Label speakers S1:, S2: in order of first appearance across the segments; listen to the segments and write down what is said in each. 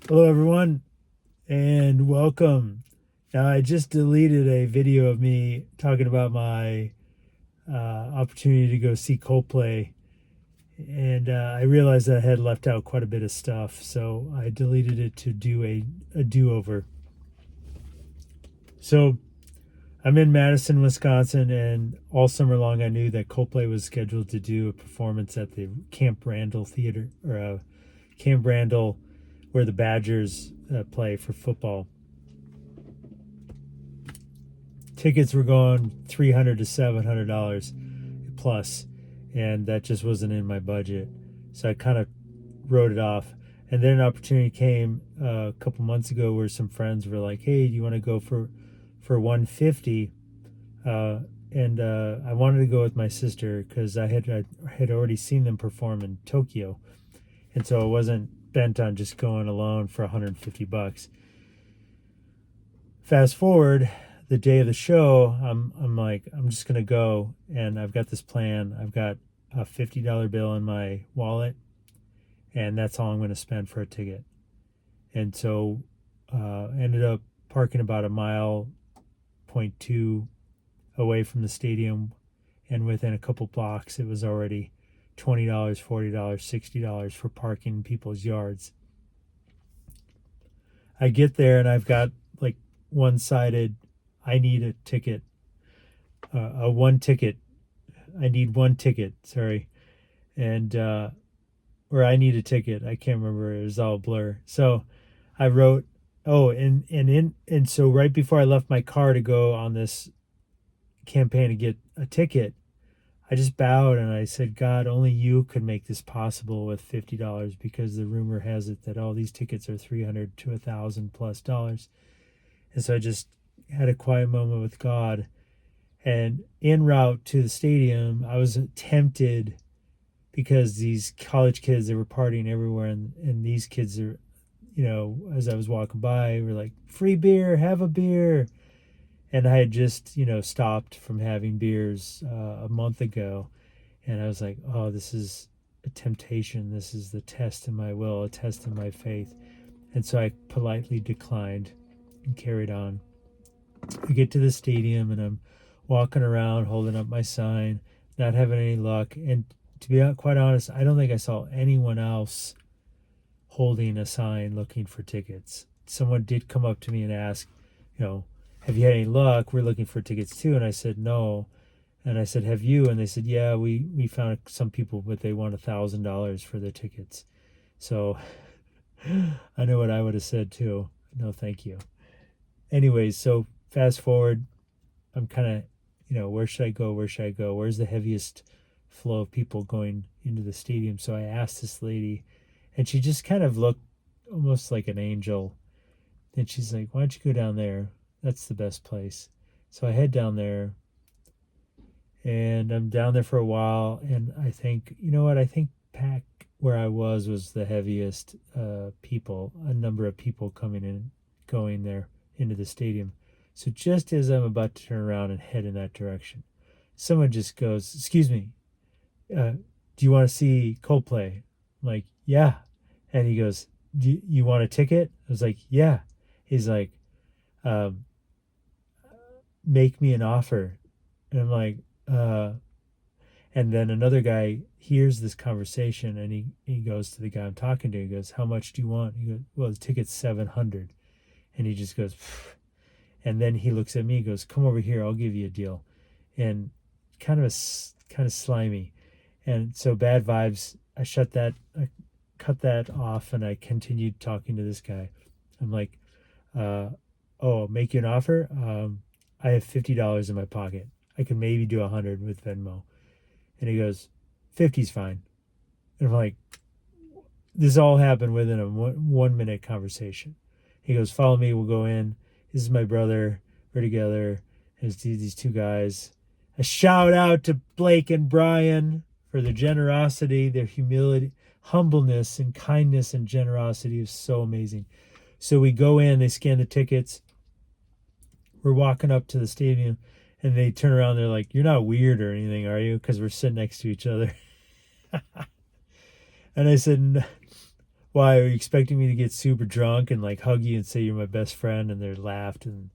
S1: Hello, everyone, and welcome. Now, I just deleted a video of me talking about my opportunity to go see Coldplay, and I realized that I had left out quite a bit of stuff, so I deleted it to do a do over. So, I'm in Madison, Wisconsin, and all summer long I knew that Coldplay was scheduled to do a performance at the Camp Randall Theater, or Camp Randall, where the Badgers play for football. Tickets were going $300 to $700 plus, and that just wasn't in my budget. So I kind of wrote it off. And then an opportunity came a couple months ago where some friends were like, "Hey, do you want to go for 150?" And I wanted to go with my sister because I had already seen them perform in Tokyo, and so I wasn't bent on just going alone for $150. Fast forward the day of the show, I'm like, I'm just gonna go, and I've got this plan. I've got a $50 bill in my wallet, and that's all I'm gonna spend for a ticket. And so ended up parking about a mile point two away from the stadium, and within a couple blocks it was already $20, $40, $60 for parking in people's yards. I get there and I've got like one-sided, I need a ticket, a one ticket. I need one ticket. Sorry, and or I need a ticket. I can't remember. It was all a blur. So I wrote, oh, and so right before I left my car to go on this campaign to get a ticket, I just bowed and I said, God, only you could make this possible with $50, because the rumor has it that all these tickets are 300 to $1,000+ plus. And so I just had a quiet moment with God. And en route to the stadium, I was tempted because these college kids, they were partying everywhere. And these kids are, as I was walking by, were like, free beer, have a beer. And I had just, stopped from having beers a month ago. And I was like, oh, this is a temptation. This is the test in my will, a test in my faith. And so I politely declined and carried on. I get to the stadium and I'm walking around holding up my sign, not having any luck. And to be quite honest, I don't think I saw anyone else holding a sign looking for tickets. Someone did come up to me and ask, have you had any luck? We're looking for tickets too. And I said, no. And I said, have you? And they said, yeah, we found some people, but they want $1,000 for the tickets. So I know what I would have said too. No, thank you. Anyways, so fast forward, I'm kind of, where should I go? Where should I go? Where's the heaviest flow of people going into the stadium? So I asked this lady, and she just kind of looked almost like an angel. And she's like, why don't you go down there? That's the best place. So I head down there, and I'm down there for a while. And I think, you know what? I think back where I was the heaviest people, a number of people coming in, going there into the stadium. So just as I'm about to turn around and head in that direction, someone just goes, "Excuse me, do you want to see Coldplay?" I'm like, "Yeah." And he goes, "Do you want a ticket?" I was like, "Yeah." He's like, um, "Make me an offer." And I'm like, and then another guy hears this conversation, and he goes to the guy I'm talking to. He goes, "How much do you want?" He goes, "Well, the ticket's 700." And he just goes, pfft. And then he looks at me, goes, "Come over here, I'll give you a deal." And kind of slimy. And so bad vibes. I cut that off, and I continued talking to this guy. I'm like, "Oh, make you an offer? I have $50 in my pocket. I could maybe do 100 with Venmo." And he goes, "50's fine." And I'm like, this all happened within a 1 minute conversation. He goes, "Follow me. We'll go in. This is my brother. We're together." There's these two guys. A shout out to Blake and Brian for their generosity, their humility, humbleness, and kindness and generosity is so amazing. So we go in, they scan the tickets. We're walking up to the stadium, and they turn around. They're like, "You're not weird or anything, are you?" Because we're sitting next to each other. And I said, why are you expecting me to get super drunk and like hug you and say you're my best friend? And they laughed, and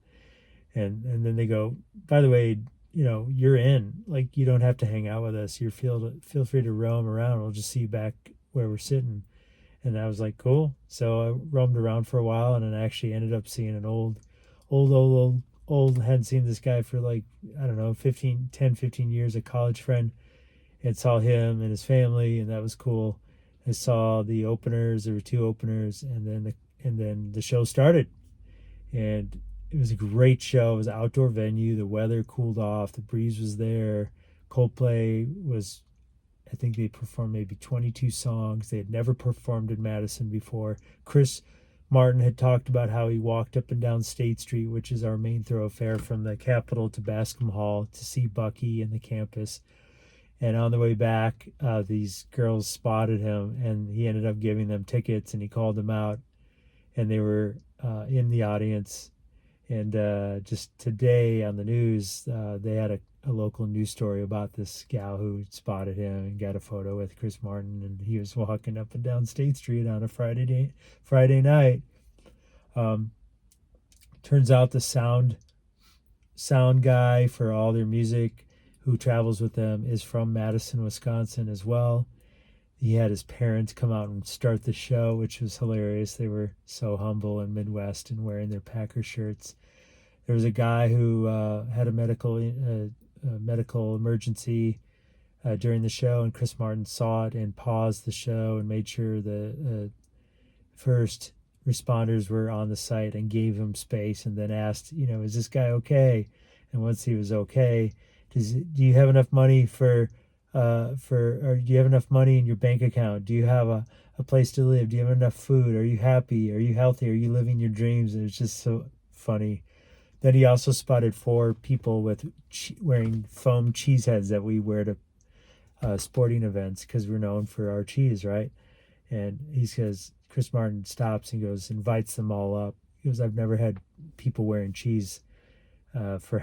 S1: then they go, by the way, you're in. Like, you don't have to hang out with us. You're feel free to roam around. We'll just see you back where we're sitting. And I was like, cool. So I roamed around for a while, and then I actually ended up seeing an old, hadn't seen this guy for like, I don't know, 15 years, a college friend, and saw him and his family, and that was cool. I saw the openers. There were two openers, and then the show started, and it was a great show. It was an outdoor venue. The weather cooled off. The breeze was there. Coldplay was, I think they performed maybe 22 songs. They had never performed in Madison before. Chris Martin had talked about how he walked up and down State Street, which is our main thoroughfare from the Capitol to Bascom Hall, to see Bucky and the campus. And on the way back, these girls spotted him, and he ended up giving them tickets, and he called them out, and they were in the audience. And just today on the news, they had a local news story about this gal who spotted him and got a photo with Chris Martin, and he was walking up and down State Street on a Friday night. Turns out the sound guy for all their music, who travels with them, is from Madison, Wisconsin as well. He had his parents come out and start the show, which was hilarious. They were so humble and Midwest and wearing their Packer shirts. There was a guy who had a medical emergency during the show, and Chris Martin saw it and paused the show and made sure the first responders were on the site and gave him space, and then asked, is this guy okay? And once he was okay, do you have enough money or do you have enough money in your bank account? Do you have a place to live? Do you have enough food? Are you happy? Are you healthy? Are you living your dreams? And it's just so funny. Then he also spotted 4 people wearing foam cheese heads that we wear to sporting events, because we're known for our cheese, right? And he says, Chris Martin stops and goes, invites them all up. He goes, I've never had people wearing cheese heads for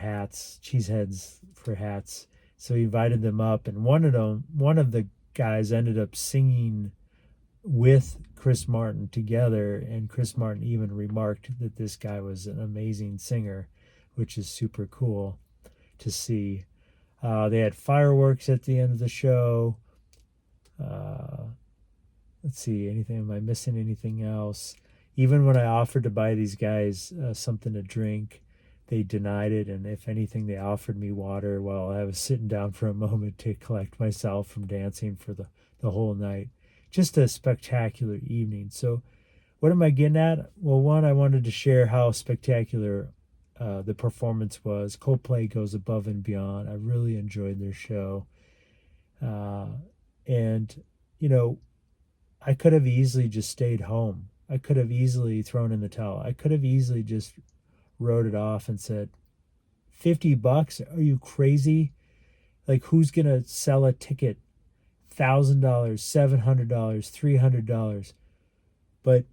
S1: hats. So he invited them up, and one of the guys ended up singing with Chris Martin together, and Chris Martin even remarked that this guy was an amazing singer, which is super cool to see. They had fireworks at the end of the show. Let's see, am I missing anything else? Even when I offered to buy these guys something to drink, they denied it, and if anything, they offered me water while I was sitting down for a moment to collect myself from dancing for the whole night. Just a spectacular evening. So what am I getting at? Well, one, I wanted to share how spectacular the performance was. Coldplay goes above and beyond. I really enjoyed their show. And, I could have easily just stayed home. I could have easily thrown in the towel. I could have easily just wrote it off and said, $50? Are you crazy? Like, who's going to sell a ticket? $1,000, $700, $300. But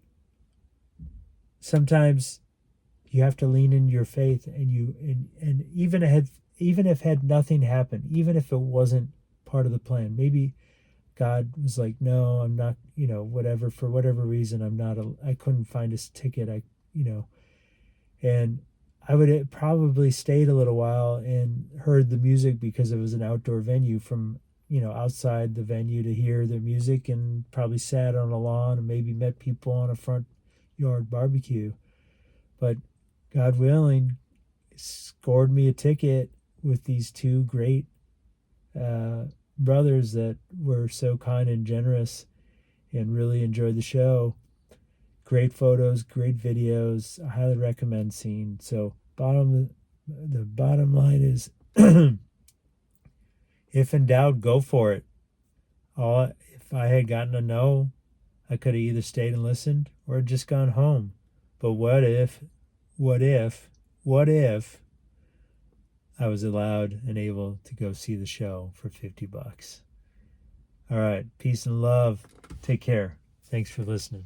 S1: sometimes you have to lean into your faith, and even if had nothing happened, even if it wasn't part of the plan, maybe God was like, no, I'm not, whatever, for whatever reason, I couldn't find a ticket. And I would have probably stayed a little while and heard the music, because it was an outdoor venue, from, outside the venue to hear the music, and probably sat on a lawn and maybe met people on a front yard barbecue. But God willing, scored me a ticket with these 2 great brothers that were so kind and generous, and really enjoyed the show. Great photos, great videos. I highly recommend seeing. So the bottom line is, if in doubt, go for it. If I had gotten a no, I could have either stayed and listened or just gone home. But what if I was allowed and able to go see the show for $50? All right. Peace and love. Take care. Thanks for listening.